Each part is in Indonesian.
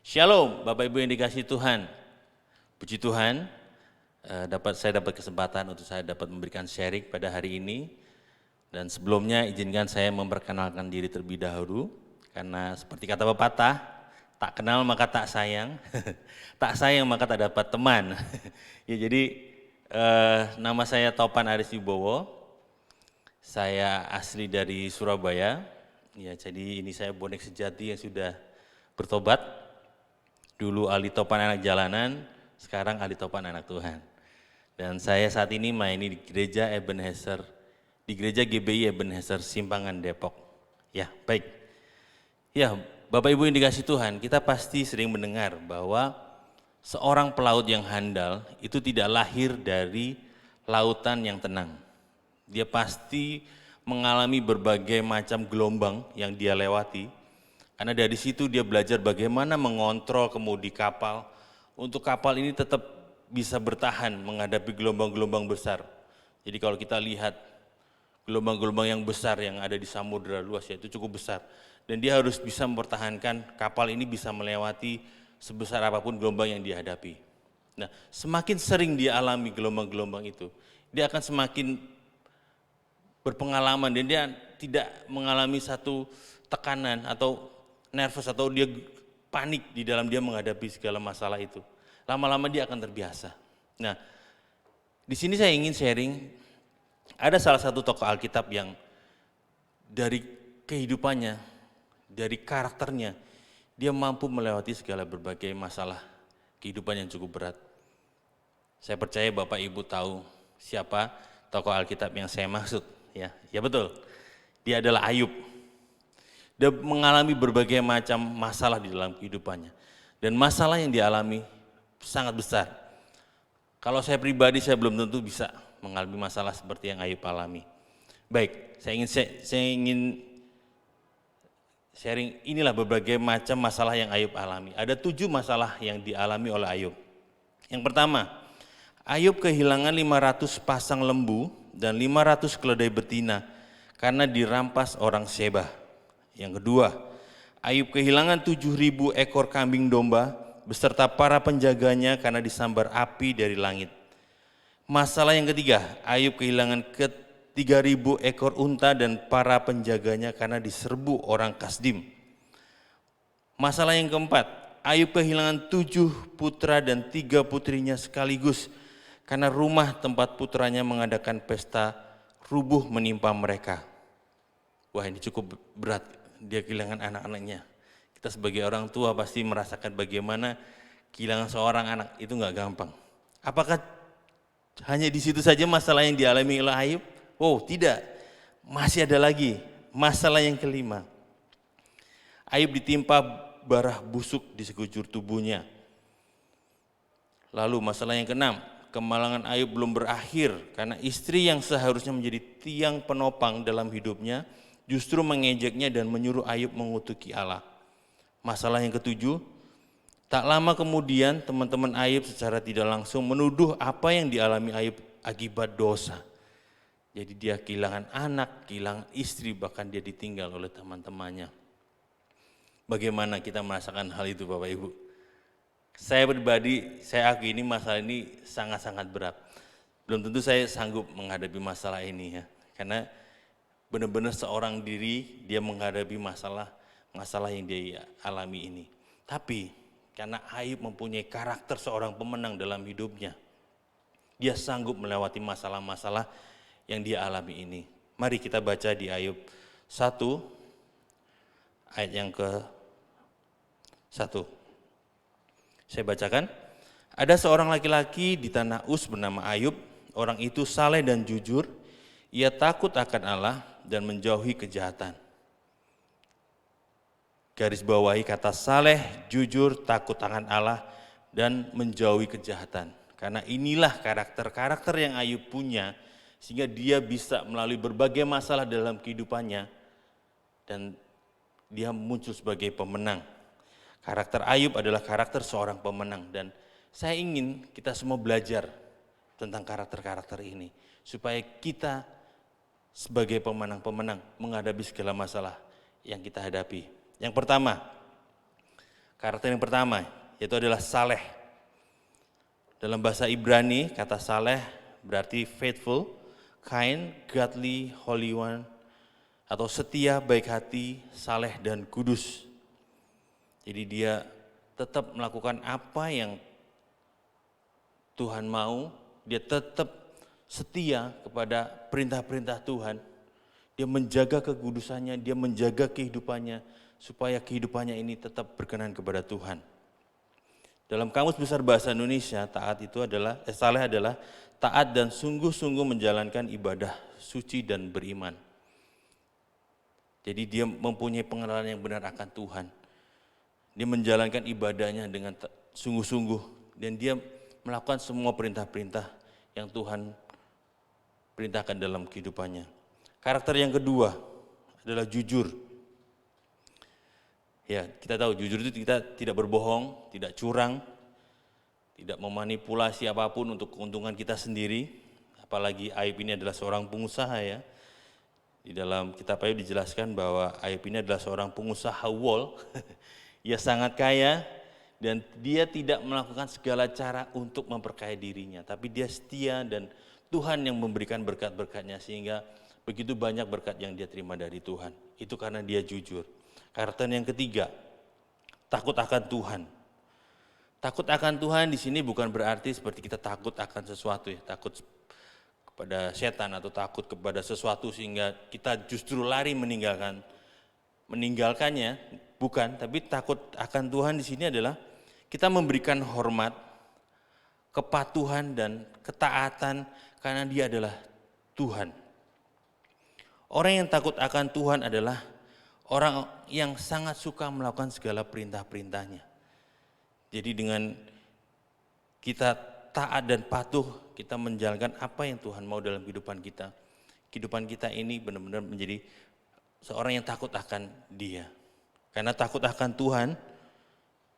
Shalom, Bapak Ibu yang dikasihi Tuhan. Puji Tuhan, saya dapat kesempatan untuk saya dapat memberikan sharing pada hari ini. Dan sebelumnya izinkan saya memperkenalkan diri terlebih dahulu, karena seperti kata pepatah, tak kenal maka tak sayang, tak sayang maka tak dapat teman. Ya, jadi nama saya Topan Aris Wibowo, saya asli dari Surabaya. Ya, jadi ini saya bonek sejati yang sudah bertobat. Dulu Ali Topan anak jalanan, sekarang Ali Topan anak Tuhan. Dan saya saat ini maini di gereja Ebenezer, di gereja GBI Ebenezer Simpangan Depok. Ya, baik. Ya, Bapak Ibu yang dikasihi Tuhan, kita pasti sering mendengar bahwa seorang pelaut yang handal itu tidak lahir dari lautan yang tenang. Dia pasti mengalami berbagai macam gelombang yang dia lewati. Karena dari situ dia belajar bagaimana mengontrol kemudi kapal untuk kapal ini tetap bisa bertahan menghadapi gelombang-gelombang besar. Jadi kalau kita lihat gelombang-gelombang yang besar yang ada di samudera luas, ya itu cukup besar. Dan dia harus bisa mempertahankan kapal ini bisa melewati sebesar apapun gelombang yang dihadapi. Nah, semakin sering dia alami gelombang-gelombang itu, dia akan semakin berpengalaman dan dia tidak mengalami satu tekanan atau nervous atau dia panik di dalam dia menghadapi segala masalah itu. Lama-lama dia akan terbiasa. Nah, di sini saya ingin sharing, ada salah satu tokoh Alkitab yang dari kehidupannya, dari karakternya, dia mampu melewati segala berbagai masalah kehidupan yang cukup berat. Saya percaya Bapak Ibu tahu siapa tokoh Alkitab yang saya maksud. Ya betul, dia adalah Ayub. Dia mengalami berbagai macam masalah di dalam kehidupannya. Dan masalah yang dialami sangat besar. Kalau saya pribadi, saya belum tentu bisa mengalami masalah seperti yang Ayub alami. Baik, saya ingin sharing inilah berbagai macam masalah yang Ayub alami. Ada 7 masalah yang dialami oleh Ayub. Yang pertama, Ayub kehilangan 500 pasang lembu dan 500 keledai betina karena dirampas orang Sheba. Yang kedua, Ayub kehilangan 7.000 ekor kambing domba beserta para penjaganya karena disambar api dari langit. Masalah yang ketiga, Ayub kehilangan 3.000 ekor unta dan para penjaganya karena diserbu orang Kasdim. Masalah yang keempat, Ayub kehilangan 7 putra dan 3 putrinya sekaligus karena rumah tempat putranya mengadakan pesta rubuh menimpa mereka. Wah, ini cukup berat. Dia kehilangan anak-anaknya. Kita sebagai orang tua pasti merasakan bagaimana kehilangan seorang anak itu nggak gampang. Apakah hanya di situ saja masalah yang dialami oleh Ayub? Oh, tidak. Masih ada lagi masalah yang kelima. Ayub ditimpa barah busuk di sekujur tubuhnya. Lalu masalah yang keenam, kemalangan Ayub belum berakhir karena istri yang seharusnya menjadi tiang penopang dalam hidupnya justru mengejeknya dan menyuruh Ayub mengutuki Allah. Masalah yang ketujuh, tak lama kemudian teman-teman Ayub secara tidak langsung menuduh apa yang dialami Ayub akibat dosa. Jadi dia kehilangan anak, kehilangan istri, bahkan dia ditinggal oleh teman-temannya. Bagaimana kita merasakan hal itu Bapak Ibu? Saya pribadi, saya akui ini masalah ini sangat-sangat berat. Belum tentu saya sanggup menghadapi masalah ini ya, karena benar-benar seorang diri dia menghadapi masalah yang dia alami ini. Tapi karena Ayub mempunyai karakter seorang pemenang dalam hidupnya, dia sanggup melewati masalah-masalah yang dia alami ini. Mari kita baca di Ayub 1 ayat yang ke-1. Saya bacakan. Ada seorang laki-laki di tanah Uz bernama Ayub. Orang itu saleh dan jujur. Ia takut akan Allah dan menjauhi kejahatan. Garis bawahi kata saleh, jujur, takut akan Allah, dan menjauhi kejahatan. Karena inilah karakter-karakter yang Ayub punya, sehingga dia bisa melalui berbagai masalah dalam kehidupannya, dan dia muncul sebagai pemenang. Karakter Ayub adalah karakter seorang pemenang, dan saya ingin kita semua belajar tentang karakter-karakter ini, supaya kita sebagai pemenang-pemenang menghadapi segala masalah yang kita hadapi. Yang pertama, Karakter yang pertama yaitu adalah saleh. Dalam bahasa Ibrani kata saleh berarti faithful, kind, godly, holy one, atau setia, baik hati, saleh dan kudus. Jadi dia tetap melakukan apa yang Tuhan mau, dia tetap setia kepada perintah-perintah Tuhan. Dia menjaga kekudusannya, dia menjaga kehidupannya, supaya kehidupannya ini tetap berkenan kepada Tuhan. Dalam Kamus Besar Bahasa Indonesia, saleh adalah taat dan sungguh-sungguh menjalankan ibadah suci dan beriman. Jadi dia mempunyai pengenalan yang benar akan Tuhan. Dia menjalankan ibadahnya dengan sungguh-sungguh dan dia melakukan semua perintah-perintah yang Tuhan perintahkan dalam kehidupannya. Karakter yang kedua adalah jujur. Ya, kita tahu jujur itu kita tidak berbohong, tidak curang, tidak memanipulasi apapun untuk keuntungan kita sendiri. Apalagi Ayub ini adalah seorang pengusaha ya. Di dalam kitab Ayub dijelaskan bahwa Ayub ini adalah seorang pengusaha wol. Ia sangat kaya dan dia tidak melakukan segala cara untuk memperkaya dirinya. Tapi dia setia dan Tuhan yang memberikan berkat-berkatnya sehingga begitu banyak berkat yang dia terima dari Tuhan. Itu karena dia jujur. Karakter yang ketiga, takut akan Tuhan. Takut akan Tuhan di sini bukan berarti seperti kita takut akan sesuatu ya, takut kepada setan atau takut kepada sesuatu sehingga kita justru lari meninggalkannya, bukan. Tapi takut akan Tuhan di sini adalah kita memberikan hormat, kepatuhan dan ketaatan karena Dia adalah Tuhan. Orang yang takut akan Tuhan adalah orang yang sangat suka melakukan segala perintah-perintahnya. Jadi dengan kita taat dan patuh, kita menjalankan apa yang Tuhan mau dalam kehidupan kita. Kehidupan kita ini benar-benar menjadi seorang yang takut akan Dia. Karena takut akan Tuhan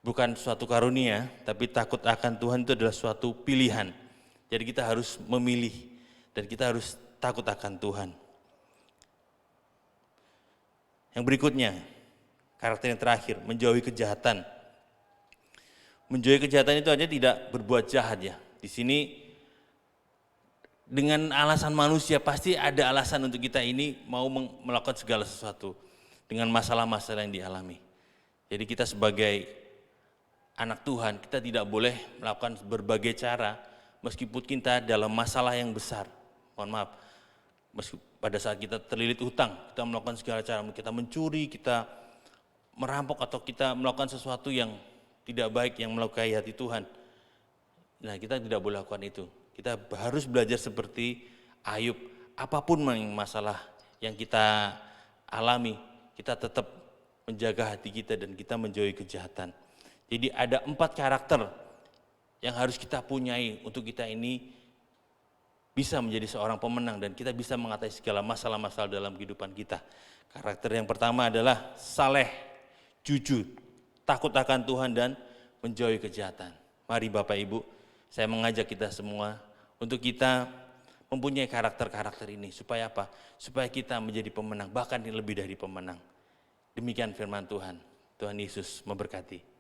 bukan suatu karunia, tapi takut akan Tuhan itu adalah suatu pilihan. Jadi kita harus memilih dan kita harus takut akan Tuhan. Yang berikutnya, karakter yang terakhir, menjauhi kejahatan. Menjauhi kejahatan itu aja tidak berbuat jahat ya. Di sini dengan alasan manusia pasti ada alasan untuk kita ini mau melakukan segala sesuatu dengan masalah-masalah yang dialami. Jadi kita sebagai anak Tuhan, kita tidak boleh melakukan berbagai cara meskipun kita dalam masalah yang besar. Mohon maaf. Pada saat kita terlilit hutang, kita melakukan segala cara, kita mencuri, kita merampok atau kita melakukan sesuatu yang tidak baik yang melukai hati Tuhan. Nah, kita tidak boleh lakukan itu. Kita harus belajar seperti Ayub, apapun masalah yang kita alami, kita tetap menjaga hati kita dan kita menjauhi kejahatan. Jadi ada 4 karakter yang harus kita punyai untuk kita ini bisa menjadi seorang pemenang dan kita bisa mengatasi segala masalah-masalah dalam kehidupan kita. Karakter yang pertama adalah saleh, jujur, takut akan Tuhan dan menjauhi kejahatan. Mari Bapak Ibu, saya mengajak kita semua untuk kita mempunyai karakter-karakter ini. Supaya apa? Supaya kita menjadi pemenang, bahkan lebih dari pemenang. Demikian firman Tuhan. Tuhan Yesus memberkati.